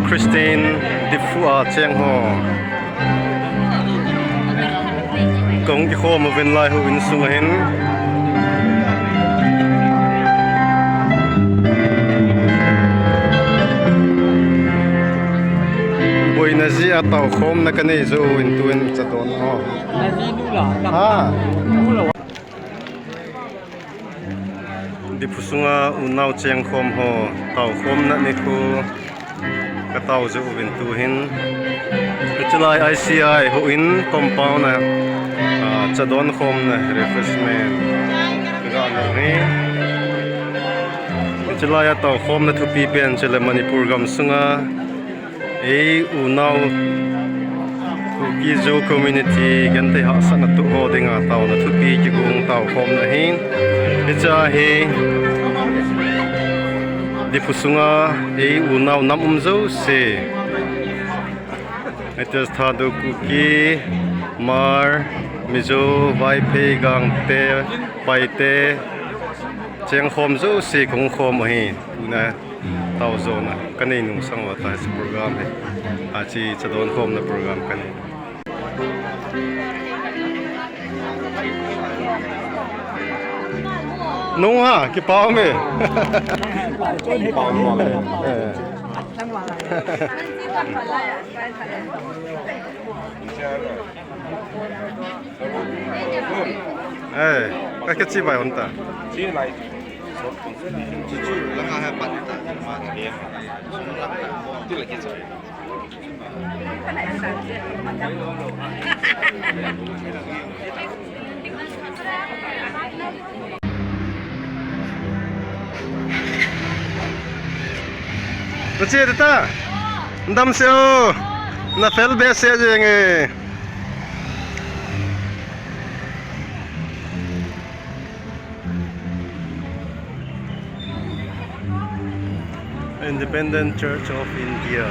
Christine Di Phua Cheng Ho Kong Ki Kho Ma Vin Lai Hu In Sung Hin Boi na zi a tau khom na kanei zo in tuin chadon ho Nazi nula ha nula Di Phusunga Unau Cheng Khom Ho tau khom na ni khu ka tau zo in tu hin Chulai ICI Hu In compound na chadon khom na refreshment ga na ni Chulai tau khom na thu pi pen chele Manipur gam sunga Unau Kizo community gante ha sana tu ho dinga tau na thu pi ki gung tau khom na hin cha he Di Phusunga Unau nam zo se Etas thadu kuki mar mizo vai pe gang te pai te cheng khom zo se kong khom hi na tau zo na kanei nung sang wa ta se program he a chi chadon khom na program kanei nung ha ki pao me pao mo le cái chi bài hồn ta chi này chỉ là hai bạn ta mà kia tức là cái gì nó chia được ta đâm xeo nó phải bé xe gì nghe Independent Church of India